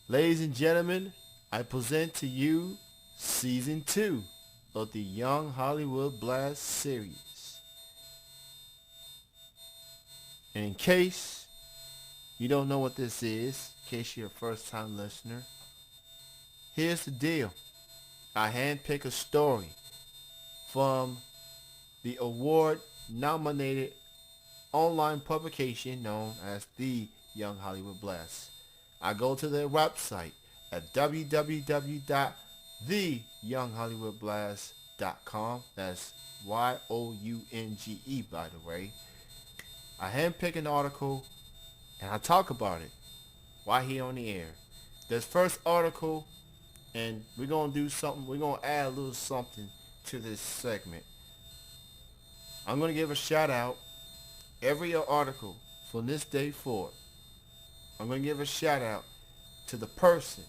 Ladies and gentlemen, I present to you Season 2 of the Younge Hollywood Blast series. And in case you don't know what this is, in case you're a first time listener, here's the deal. I handpick a story from the award nominated online publication known as the Younge Hollywood Blast. I go to their website at www.theyounghollywoodblast.com. That's Younge, by the way. I handpick an article and I talk about it while here on the air. This first article, and we're going to do something, we're going to add a little something to this segment. I'm going to give a shout out every article from this day forward. I'm going to give a shout out to the person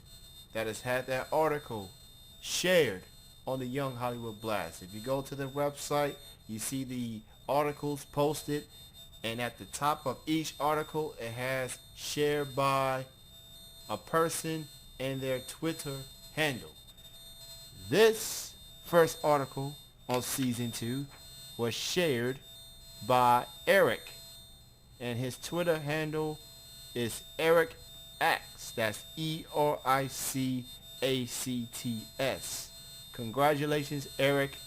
that has had that article shared on the Younge Hollywood Blast. If you go to the website, you see the articles posted, and at the top of each article it has shared by a person and their Twitter handle. This first article on Season 2 was shared by Eric, and his Twitter handle is Eric Acts. That's ERICACTS. Congratulations, Eric.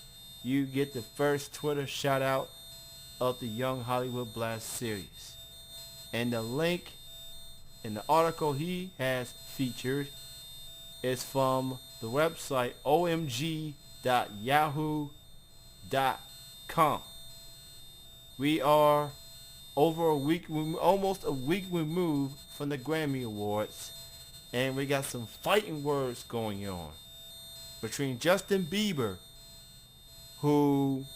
You get the first Twitter shout out of the Younge Hollywood Blast series. And the link in the article he has featured is from the website omg.yahoo.com. We are almost a week removed from the Grammy Awards, and we got some fighting words going on between Justin Bieber, who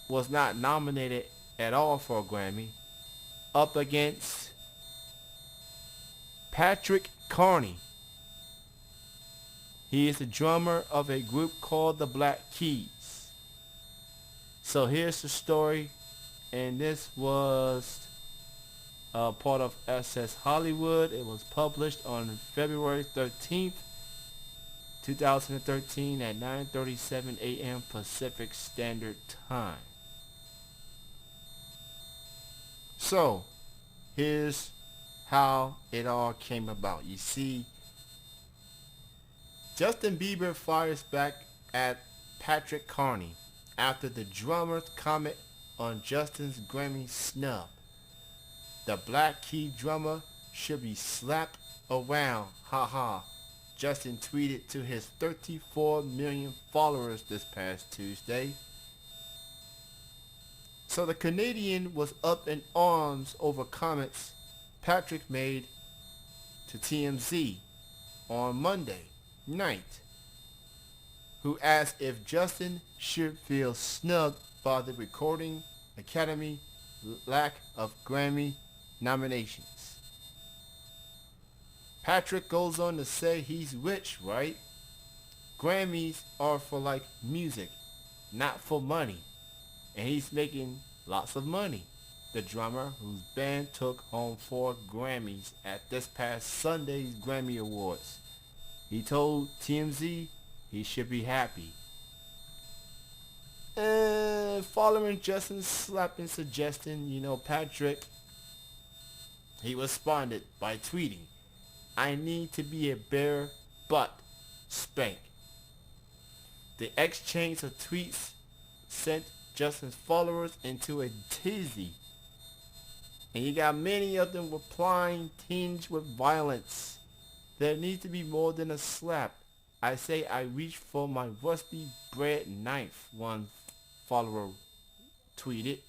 was not nominated at all for a Grammy, up against Patrick Carney. He is the drummer of a group called the Black Keys. So here's the story, and this was part of SS Hollywood. It was published on February 13th, 2013 at 9:37 a.m. Pacific Standard Time. So, here's how it all came about. You see, Justin Bieber fires back at Patrick Carney after the drummer's comment on Justin's Grammy snub. The Black Key drummer should be slapped around, haha, Justin tweeted to his 34 million followers this past Tuesday. So the Canadian was up in arms over comments Patrick made to TMZ on Monday night, who asked if Justin should feel snubbed by the Recording Academy lack of Grammy nominations. Patrick goes on to say he's rich, right? Grammys are for like music, not for money. And he's making lots of money. The drummer, whose band took home 4 Grammys at this past Sunday's Grammy Awards. He told TMZ he should be happy. And following Justin's slapping suggestion, Patrick, he responded by tweeting, "I need to be a bare butt spank." The exchange of tweets sent Justin's followers into a tizzy, and you got many of them replying tinged with violence. "There needs to be more than a slap. I say I reach for my rusty bread knife," one follower tweeted.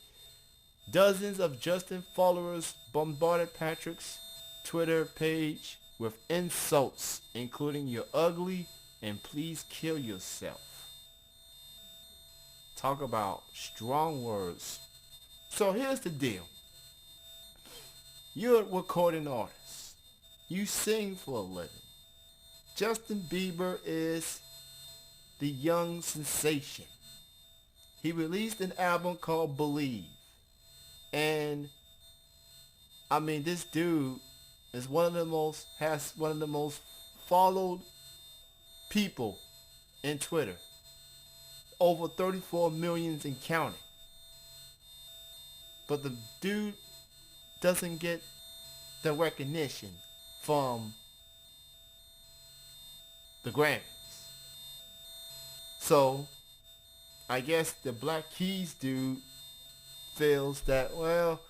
Dozens of Justin followers bombarded Patrick's Twitter page with insults, including "you're ugly" and "please kill yourself." Talk about strong words. So here's the deal. You're a recording artist. You sing for a living. Justin Bieber is the young sensation. He released an album called Believe. And this dude has one of the most followed people in Twitter. Over 34 million and counting. But the dude doesn't get the recognition from the Grammys. So, I guess the Black Keys dude feels that, well,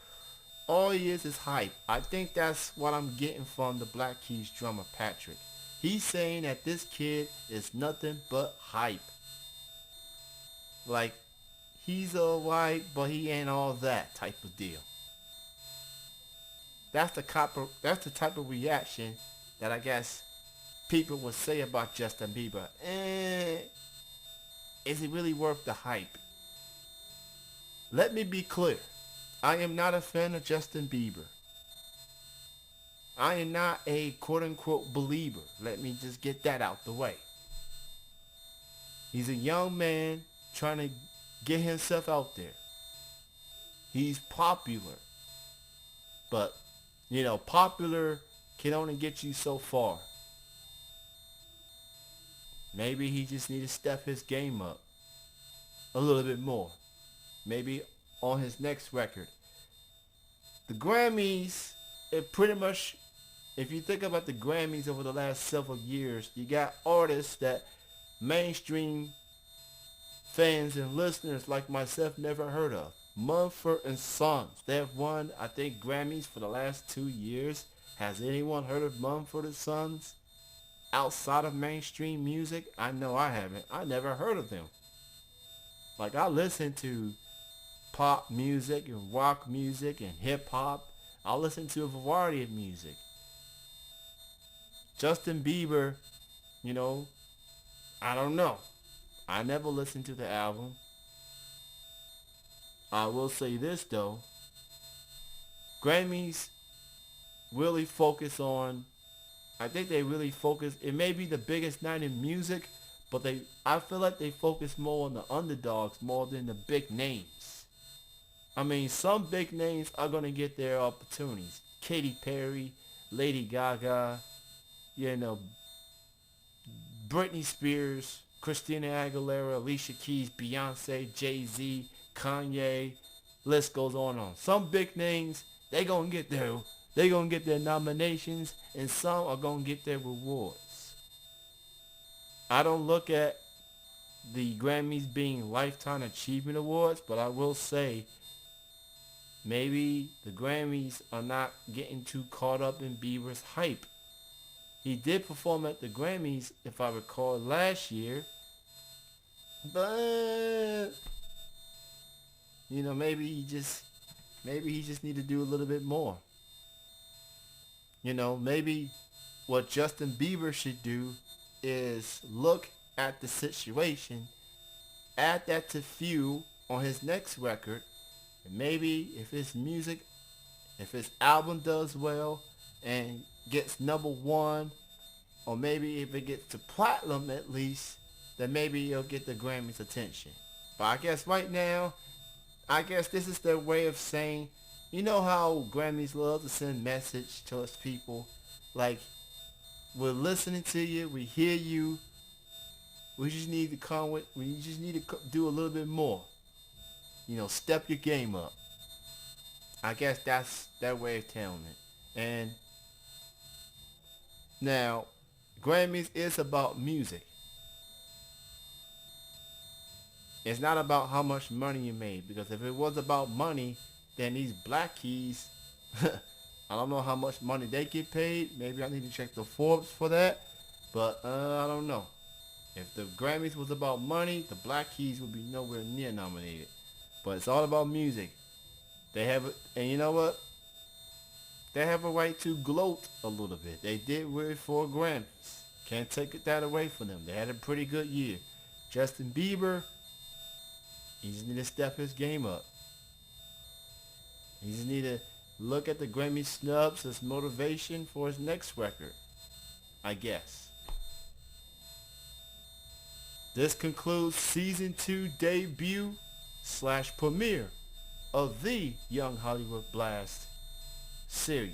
all he is hype. I think that's what I'm getting from the Black Keys drummer, Patrick. He's saying that this kid is nothing but hype. Like, he's alright, but he ain't all that type of deal. That's the type of reaction that I guess people would say about Justin Bieber. Is it really worth the hype? Let me be clear. I am not a fan of Justin Bieber. I am not a quote-unquote believer. Let me just get that out the way. He's a young man trying to get himself out there. He's popular. But, popular can only get you so far. Maybe he just need to step his game up a little bit more. Maybe on his next record. The Grammys, it pretty much, if you think about the Grammys over the last several years, you got artists that mainstream fans and listeners like myself never heard of. Mumford and Sons. They have won, I think, Grammys for the last 2 years. Has anyone heard of Mumford and Sons? Outside of mainstream music? I know I haven't. I never heard of them. Like, I listen to pop music and rock music and hip hop. I listen to a variety of music. Justin Bieber, I don't know. I never listened to the album. I will say this though. Grammys really focus on, I think they really focus, it may be the biggest night in music, but I feel like they focus more on the underdogs more than the big names. I mean, some big names are going to get their opportunities. Katy Perry, Lady Gaga, Britney Spears, Christina Aguilera, Alicia Keys, Beyonce, Jay-Z, Kanye, list goes on. Some big names, they gonna get their nominations, and some are gonna get their rewards. I don't look at the Grammys being Lifetime Achievement Awards, but I will say maybe the Grammys are not getting too caught up in Bieber's hype. He did perform at the Grammys, if I recall, last year, but maybe he just need to do a little bit more. Maybe what Justin Bieber should do is look at the situation, add that to feud on his next record, and maybe if his album does well and gets #1, or maybe if it gets to platinum at least, then maybe he'll get the Grammys' attention. But I guess right now, this is their way of saying, you know how Grammys love to send message to us people, like, we're listening to you, we hear you, we just need to do a little bit more. Step your game up. I guess that's their way of telling it. And now, Grammys is about music. It's not about how much money you made, because if it was about money, then these Black Keys, I don't know how much money they get paid. Maybe I need to check the Forbes for that, but I don't know. If the Grammys was about money, the Black Keys would be nowhere near nominated. But it's all about music. And you know what? They have a right to gloat a little bit. They did win 4 Grammys. Can't take that away from them. They had a pretty good year. Justin Bieber, he just need to step his game up. He just need to look at the Grammy snubs as motivation for his next record, I guess. This concludes Season 2 debut / premiere of the Younge Hollywood Blast series.